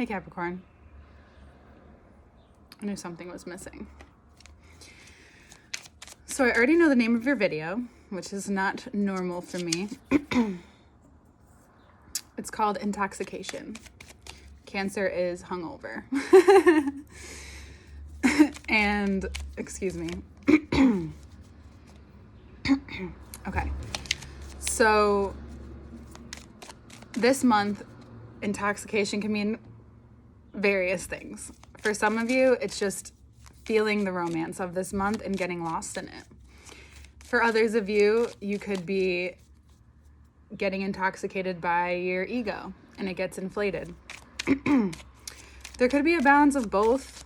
Hey Capricorn. I knew something was missing. So I already know the name of your video, which is not normal for me. It's called Intoxication. Cancer is hungover. And, excuse me. Okay. So this month, intoxication can mean various things. For some of you, it's just feeling the romance of this month and getting lost in it. For others of you, you could be getting intoxicated by your ego and it gets inflated. There could be a balance of both.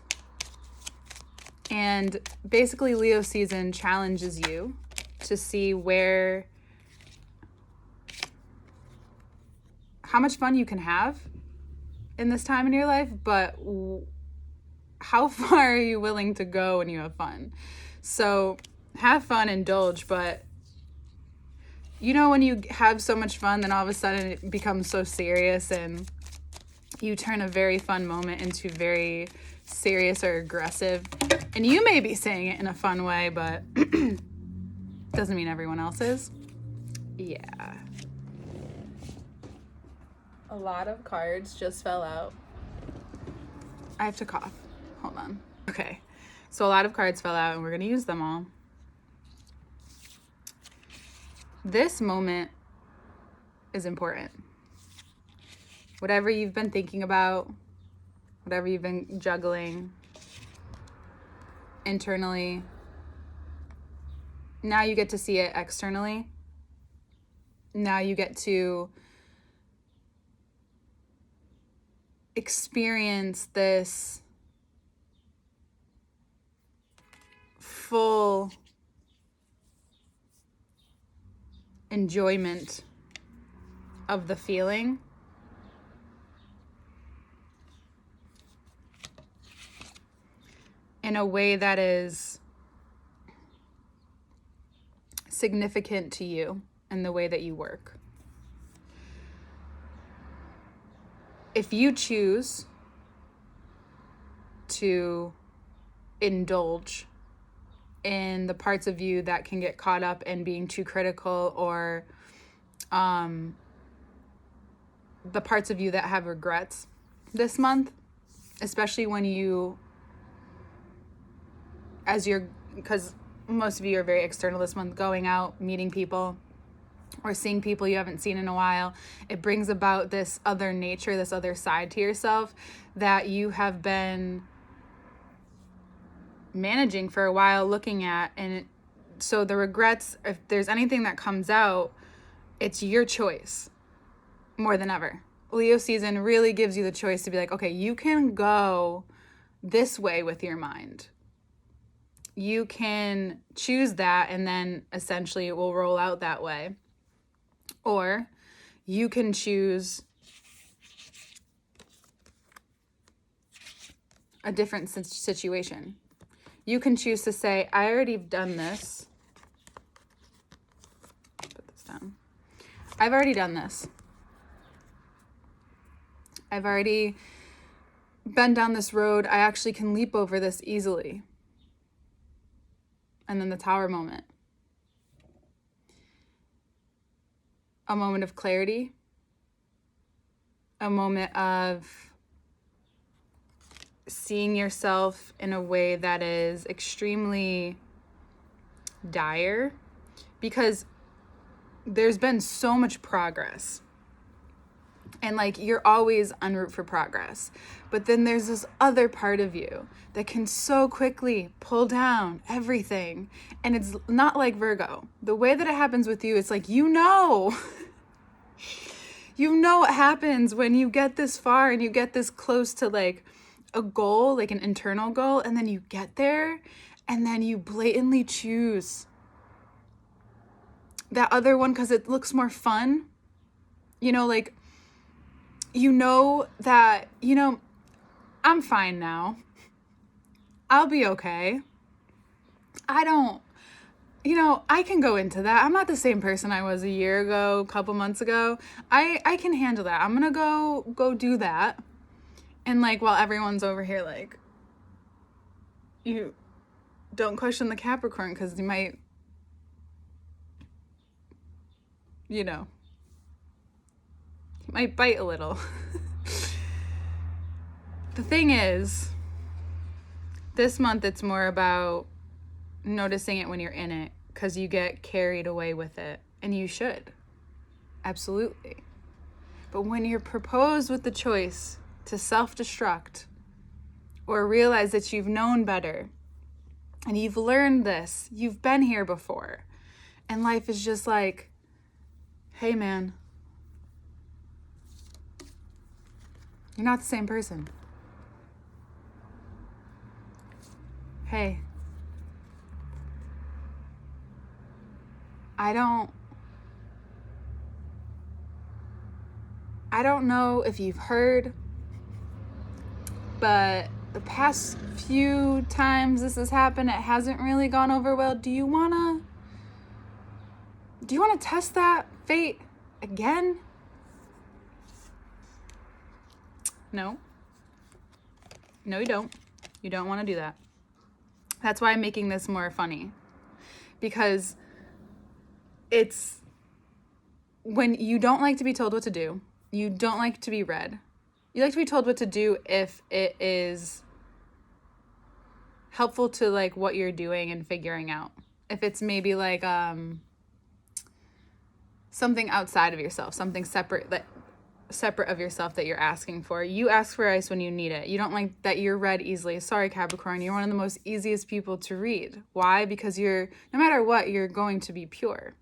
And basically, Leo season challenges you to see how much fun you can have in this time in your life, but how far are you willing to go when you have fun? So have fun, indulge, but you know when you have so much fun, then all of a sudden it becomes so serious and you turn a very fun moment into very serious or aggressive. And you may be saying it in a fun way, but doesn't mean everyone else is. Yeah. A lot of cards just fell out. I have to cough. Hold on. Okay. So a lot of cards fell out and we're going to use them all. This moment is important. Whatever you've been thinking about, whatever you've been juggling internally, now you get to see it externally. Now you get to experience this full enjoyment of the feeling. In a way that is significant to you and the way that you work. If you choose to indulge in the parts of you that can get caught up in being too critical, or the parts of you that have regrets this month, especially when because most of you are very external this month, going out, meeting people, or seeing people you haven't seen in a while, it brings about this other nature, this other side to yourself that you have been managing for a while, looking at. And so the regrets, if there's anything that comes out, it's your choice more than ever. Leo season really gives you the choice to be like, okay, you can go this way with your mind. You can choose that and then essentially it will roll out that way. Or you can choose a different situation. You can choose to say, I already done this. Put this down. I've already done this. I've already been down this road. I actually can leap over this easily. And then the tower moment. A moment of clarity. A moment of seeing yourself in a way that is extremely dire. Because there's been so much progress. And like, you're always en route for progress. But then there's this other part of you that can so quickly pull down everything. And it's not like Virgo. The way that it happens with you, it's like, you know what happens when you get this far and you get this close to like a goal, like an internal goal, and then you get there and then you blatantly choose that other one because it looks more fun. You know, like, you know that, I'm fine now. I'll be okay. I can go into that. I'm not the same person I was a year ago, a couple months ago. I can handle that. I'm going to go do that. And like, while everyone's over here, like, you don't question the Capricorn because you might, you know, he might bite a little. The thing is, this month it's more about noticing it when you're in it, because you get carried away with it, and you should. Absolutely. But when you're proposed with the choice to self-destruct or realize that you've known better and you've learned this, you've been here before, and life is just like, hey man, you're not the same person. Hey, I don't know if you've heard, but the past few times this has happened, it hasn't really gone over well. Do you wanna test that fate again? No, you don't. You don't want to do that. That's why I'm making this more funny, because it's when you don't like to be told what to do, you don't like to be read. You like to be told what to do if it is helpful to like what you're doing and figuring out. If it's maybe like something outside of yourself, something separate of yourself that you're asking for. You ask for ice when you need it. You don't like that you're read easily. Sorry, Capricorn, you're one of the most easiest people to read. Why? Because no matter what, you're going to be pure.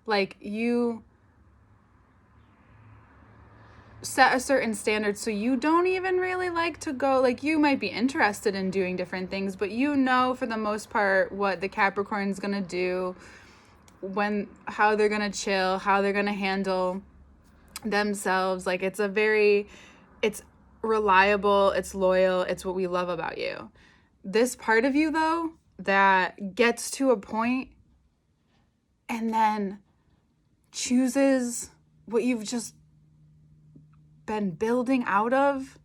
Like, you set a certain standard, so you don't even really like to go, like, you might be interested in doing different things, but you know for the most part what the Capricorn's gonna do, how they're gonna chill, how they're gonna handle themselves. Like, it's reliable, it's loyal, it's what we love about you. This part of you, though, that gets to a point and then chooses what you've just been building out of.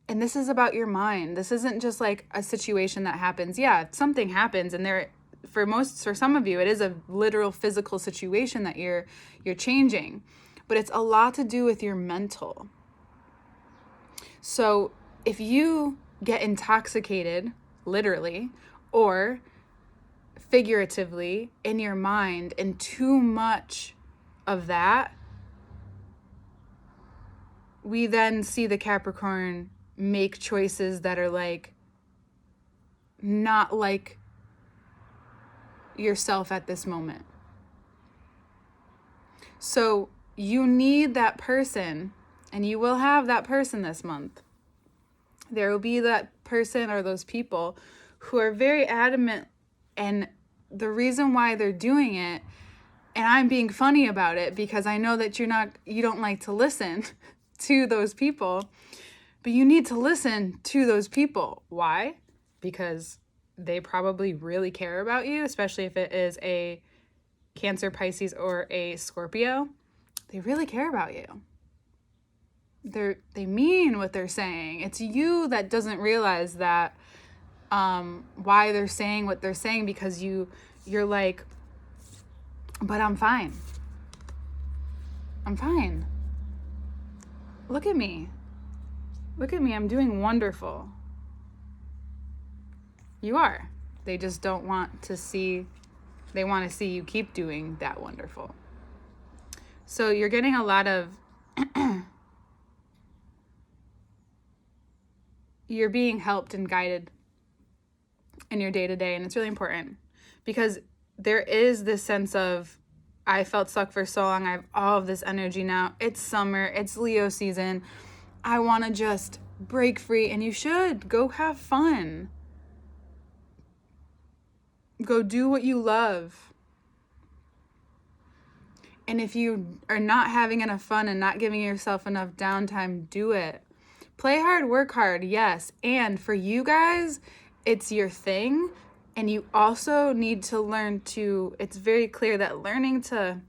And this is about your mind. This isn't just like a situation that happens. Yeah, something happens, and for some of you, it is a literal physical situation that you're changing, but it's a lot to do with your mental. So if you get intoxicated, literally, or figuratively in your mind, and too much of that, we then see the Capricorn make choices that are like not like yourself at this moment. So you need that person, and you will have that person this month. There will be that person or those people who are very adamant, and the reason why they're doing it, and I'm being funny about it because I know that you don't like to listen to those people, but you need to listen to those people. Why? Because they probably really care about you, especially if it is a Cancer, Pisces, or a Scorpio. They really care about you. They mean what they're saying. It's you that doesn't realize that why they're saying what they're saying, because you're like, but I'm fine. I'm fine. Look at me. I'm doing wonderful. You are. They just don't want to see, they want to see you keep doing that wonderful. So you're getting a lot of, you're being helped and guided in your day-to-day, and it's really important, because there is this sense of, I felt stuck for so long, I have all of this energy now, it's summer, it's Leo season, I want to just break free. And you should go have fun, go do what you love. And if you are not having enough fun and not giving yourself enough downtime, do it. Play hard, work hard, yes. And for you guys, it's your thing. And you also need to learn to, it's very clear that learning to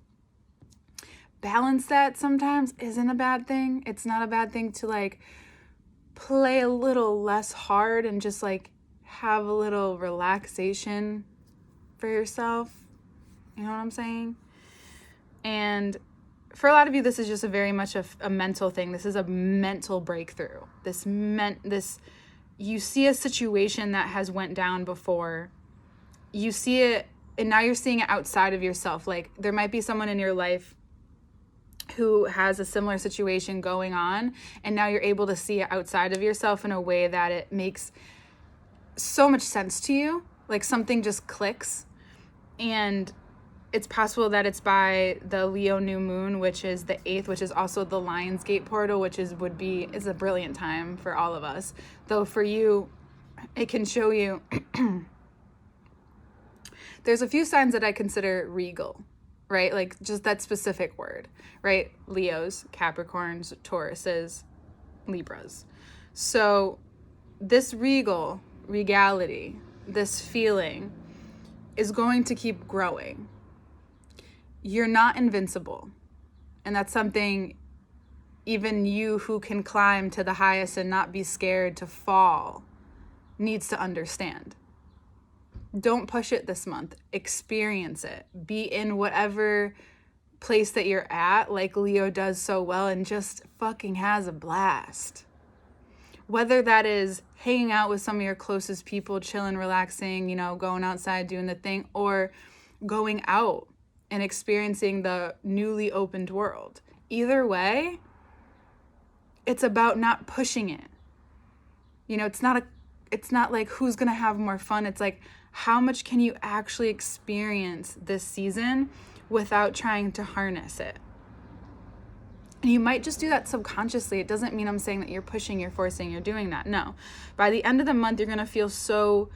balance that sometimes isn't a bad thing. It's not a bad thing to like play a little less hard and just like have a little relaxation for yourself. You know what I'm saying? And for a lot of you, this is just a very much a mental thing. This is a mental breakthrough. You see a situation that has went down before. You see it, and now you're seeing it outside of yourself. Like there might be someone in your life who has a similar situation going on, and now you're able to see it outside of yourself in a way that it makes so much sense to you. Like something just clicks. And it's possible that it's by the Leo new moon, which is the 8th, which is also the Lionsgate portal, which is a brilliant time for all of us. Though for you, it can show you there's a few signs that I consider regal, right? Like just that specific word, right? Leos, Capricorns, Tauruses, Libras. So this regality, this feeling is going to keep growing. You're not invincible. And that's something even you who can climb to the highest and not be scared to fall needs to understand. Don't push it this month. Experience it. Be in whatever place that you're at, like Leo does so well, and just fucking has a blast. Whether that is hanging out with some of your closest people, chilling, relaxing, you know, going outside, doing the thing, or going out and experiencing the newly opened world. Either way, it's about not pushing it. You know, it's not like who's going to have more fun. It's like, how much can you actually experience this season without trying to harness it? And you might just do that subconsciously. It doesn't mean I'm saying that you're pushing, you're forcing, you're doing that. No. By the end of the month, you're going to feel so,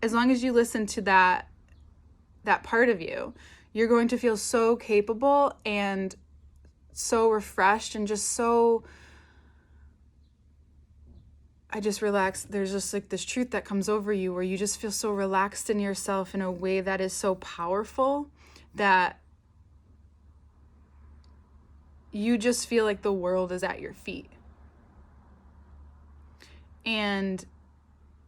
as long as you listen to that part of you, you're going to feel so capable and so refreshed and just so, I just relaxed. There's just like this truth that comes over you where you just feel so relaxed in yourself in a way that is so powerful that you just feel like the world is at your feet. And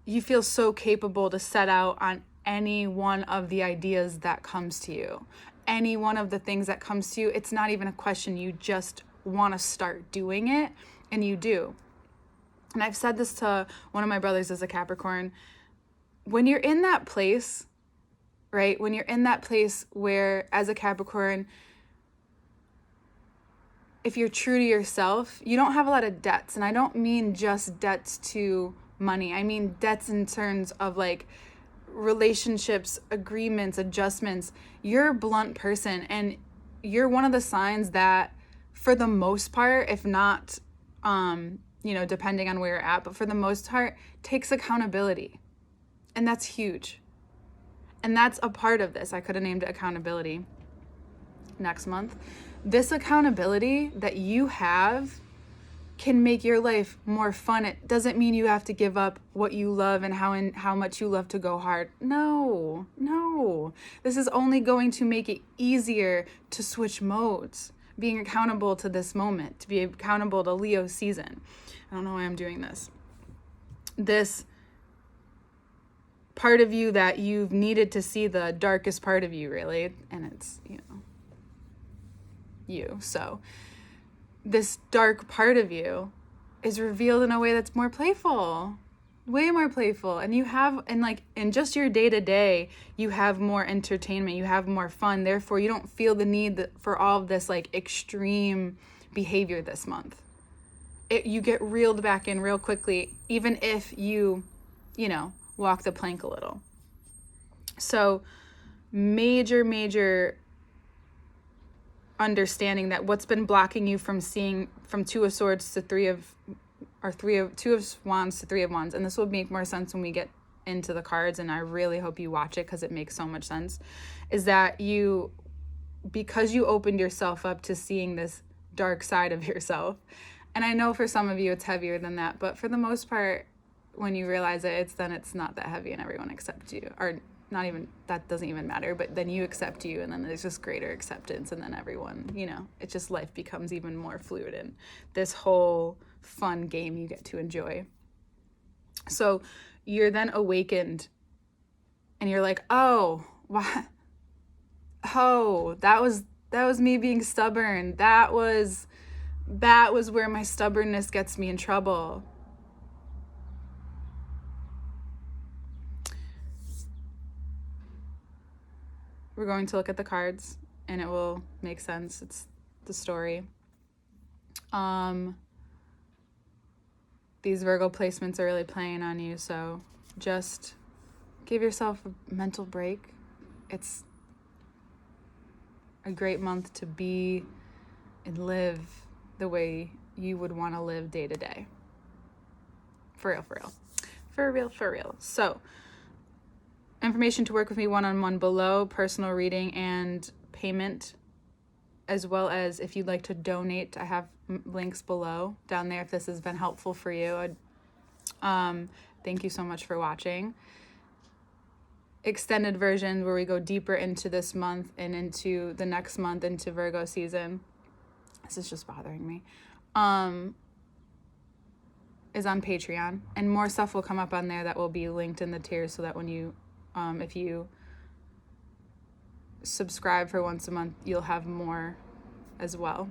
you feel so capable to set out on any one of the ideas that comes to you. Any one of the things that comes to you, it's not even a question. You just want to start doing it, and you do. And I've said this to one of my brothers as a Capricorn. When you're in that place, right? When you're in that place where, as a Capricorn, if you're true to yourself, you don't have a lot of debts. And I don't mean just debts to money. I mean debts in terms of like relationships, agreements, adjustments. You're a blunt person, and you're one of the signs that, for the most part, if not, depending on where you're at, but for the most part, takes accountability. And that's huge. And that's a part of this. I could have named it accountability next month. This accountability that you have can make your life more fun. It doesn't mean you have to give up what you love and how much you love to go hard. No. This is only going to make it easier to switch modes. Being accountable to this moment, to be accountable to Leo season. I don't know why I'm doing this. This part of you that you've needed to see, the darkest part of you, really, and it's, you. So this dark part of you is revealed in a way that's more playful, way more playful. And you have, in just your day-to-day, you have more entertainment, you have more fun. Therefore, you don't feel the need for all of this like extreme behavior this month. You get reeled back in real quickly, even if you walk the plank a little. So major understanding that what's been blocking you from seeing from Two of Swords to Two of Wands to Three of Wands, and this will make more sense when we get into the cards, and I really hope you watch it because it makes so much sense, is that because you opened yourself up to seeing this dark side of yourself, and I know for some of you it's heavier than that, but for the most part, when you realize it, it's not that heavy and everyone accepts you, or not even, that doesn't even matter, but then you accept you, and then there's just greater acceptance, and then everyone, you know, it's just life becomes even more fluid, and this whole fun game you get to enjoy. So you're then awakened, and you're like, oh, what? Oh, that was me being stubborn. That was where my stubbornness gets me in trouble. We're going to look at the cards, and it will make sense. It's the story. These Virgo placements are really playing on you, so just give yourself a mental break. It's a great month to be and live the way you would want to live day to day. For real, for real. For real, for real. So, information to work with me one-on-one below, personal reading and payment, as well as if you'd like to donate, I have links below down there if this has been helpful for you. Thank you so much for watching. Extended version where we go deeper into this month and into the next month, into Virgo season. This is just bothering me. Is on Patreon, and more stuff will come up on there that will be linked in the tiers, so that when you if you subscribe for once a month, you'll have more as well.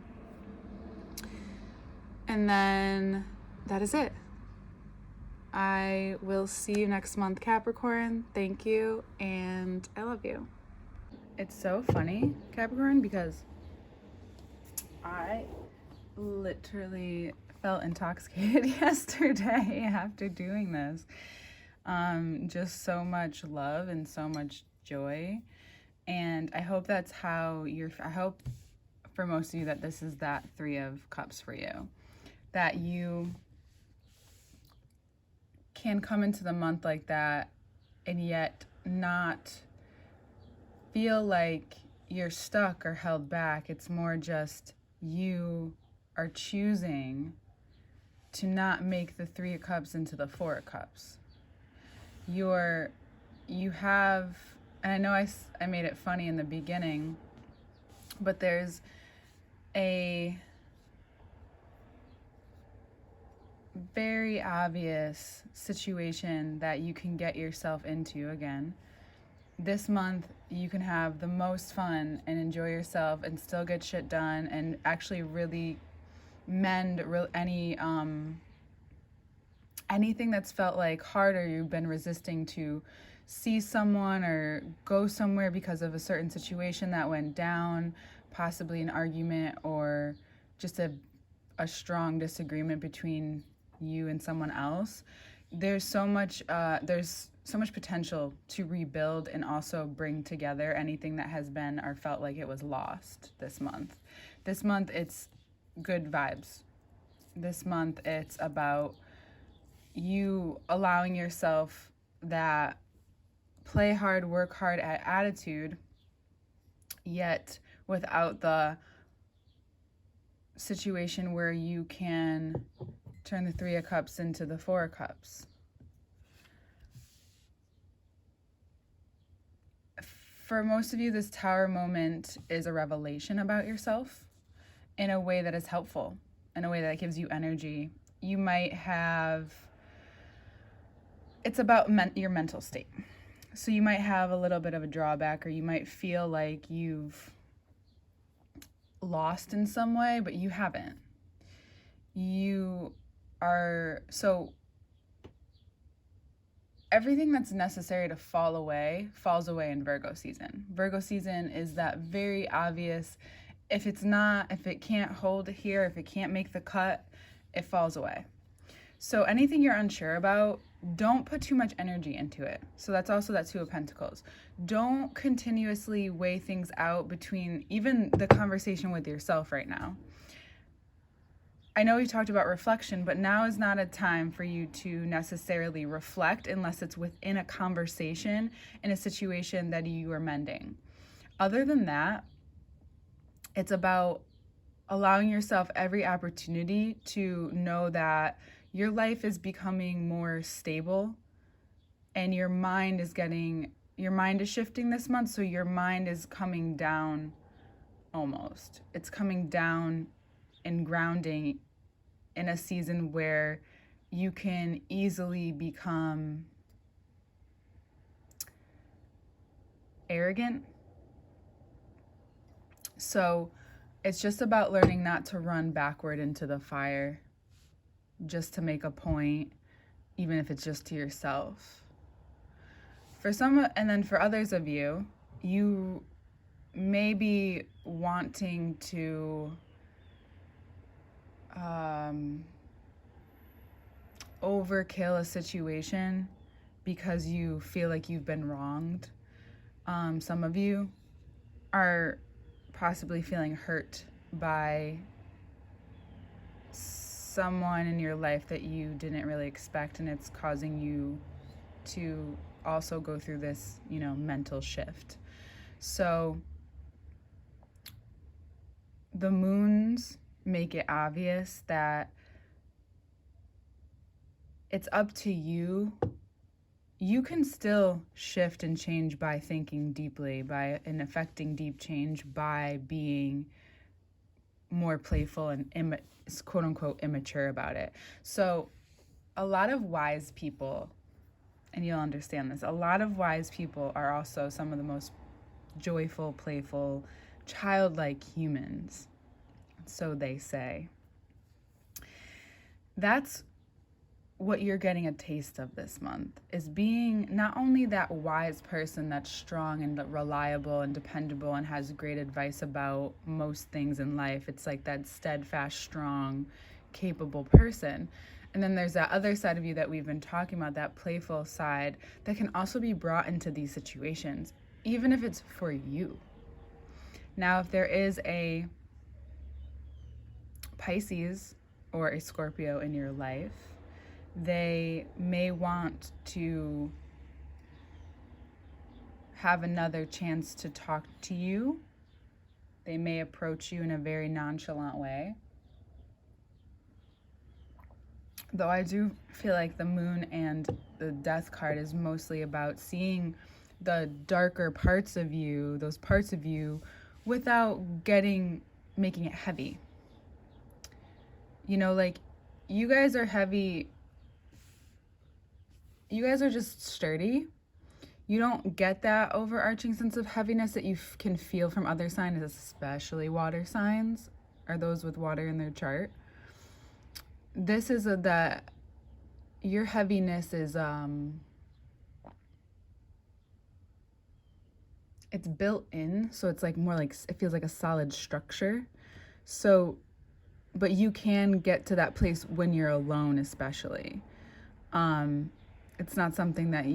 And then that is it. I will see you next month, Capricorn. Thank you, and I love you. It's so funny, Capricorn, because I literally felt intoxicated yesterday after doing this. Just so much love and so much joy. And I hope that's how I hope for most of you that this is that 3 of Cups for you. That you can come into the month like that and yet not feel like you're stuck or held back. It's more just you are choosing to not make the 3 of Cups into the 4 of Cups. You have, and I know I made it funny in the beginning, but there's a very obvious situation that you can get yourself into again. This month, you can have the most fun and enjoy yourself and still get shit done and actually really mend anything that's felt like hard or you've been resisting to see someone or go somewhere because of a certain situation that went down, possibly an argument or just a strong disagreement between you and someone else. There's so much potential to rebuild and also bring together anything that has been or felt like it was lost this month. This month, it's good vibes. This month, it's about you allowing yourself that play hard, work hard attitude, yet without the situation where you can turn the 3 of Cups into the 4 of Cups. For most of you, this Tower moment is a revelation about yourself in a way that is helpful, in a way that gives you energy. You might have, it's about your mental state. So you might have a little bit of a drawback, or you might feel like you've lost in some way, but you haven't. So everything that's necessary to fall away falls away in Virgo season. Virgo season is that very obvious, if it can't hold here, if it can't make the cut, it falls away. So anything you're unsure about, don't put too much energy into it. So that's also that 2 of Pentacles. Don't continuously weigh things out between even the conversation with yourself right now. I know we talked about reflection, but now is not a time for you to necessarily reflect unless it's within a conversation in a situation that you are mending. Other than that, it's about allowing yourself every opportunity to know that your life is becoming more stable and your mind is getting your mind is shifting this month, so your mind is coming down almost. It's coming down and grounding in a season where you can easily become arrogant. So it's just about learning not to run backward into the fire just to make a point, even if it's just to yourself. For some, and then for others of you, you may be wanting to overkill a situation because you feel like you've been wronged. Some of you are possibly feeling hurt by someone in your life that you didn't really expect, and it's causing you to also go through this, mental shift. So the moons make it obvious that it's up to you. You can still shift and change by thinking deeply, and affecting deep change by being more playful and quote unquote immature about it. So a lot of wise people, and you'll understand this, a lot of wise people are also some of the most joyful, playful, childlike humans. So they say. That's what you're getting a taste of this month, is being not only that wise person that's strong and reliable and dependable and has great advice about most things in life. It's like that steadfast, strong, capable person. And then there's that other side of you that we've been talking about, that playful side that can also be brought into these situations, even if it's for you. Now, if there is a Pisces or a Scorpio in your life, they may want to have another chance to talk to you. They may approach you in a very nonchalant way. Though I do feel like the moon and the death card is mostly about seeing the darker parts of you, those parts of you, without making it heavy. Like, you guys are heavy. You guys are just sturdy. You don't get that overarching sense of heaviness that you can feel from other signs, especially water signs, or those with water in their chart. This is that your heaviness is it's built in, so it's like more like, it feels like a solid structure. So, but you can get to that place when you're alone, especially. It's not something that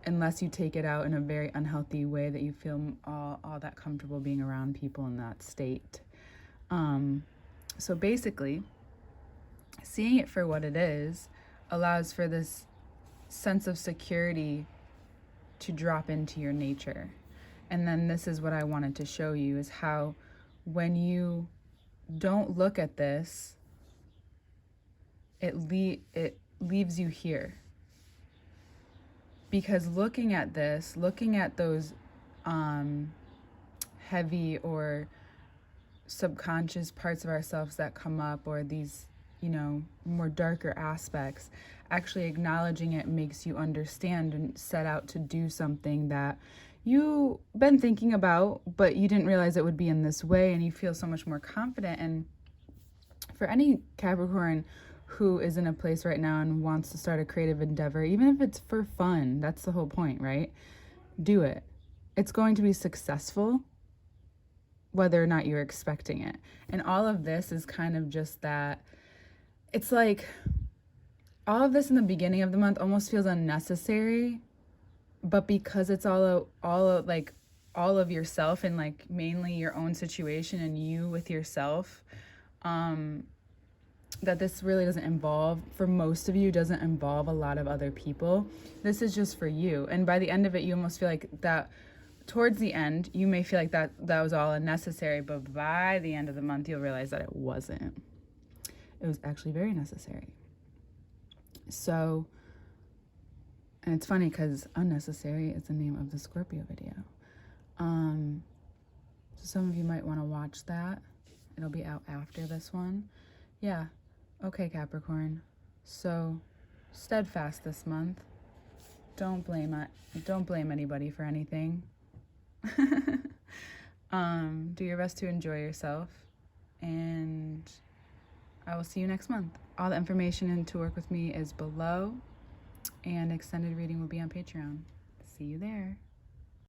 unless you take it out in a very unhealthy way, that you feel all that comfortable being around people in that state. So basically, seeing it for what it is allows for this sense of security to drop into your nature. And then this is what I wanted to show you, is how when you don't look at this, it leaves you here. Because looking at those heavy or subconscious parts of ourselves that come up, or these, more darker aspects, actually acknowledging it makes you understand and set out to do something that you've been thinking about, but you didn't realize it would be in this way, and you feel so much more confident. And for any Capricorn who is in a place right now and wants to start a creative endeavor, even if it's for fun, that's the whole point, right? Do it. It's going to be successful, whether or not you're expecting it. And all of this is kind of just that. It's like all of this in the beginning of the month almost feels unnecessary, but because it's all of yourself, and like mainly your own situation and you with yourself, that this really doesn't involve, for most of you, doesn't involve a lot of other people. This is just for you. And by the end of it, you almost feel like that, towards the end, you may feel like that was all unnecessary, but by the end of the month, you'll realize that it wasn't. It was actually very necessary. So And it's funny because unnecessary is the name of the Scorpio video. So some of you might want to watch that. It'll be out after this one. Yeah. Okay, Capricorn. So steadfast this month. Don't blame anybody for anything. Do your best to enjoy yourself, and I will see you next month. All the information and to work with me is below, and extended reading will be on Patreon. See you there.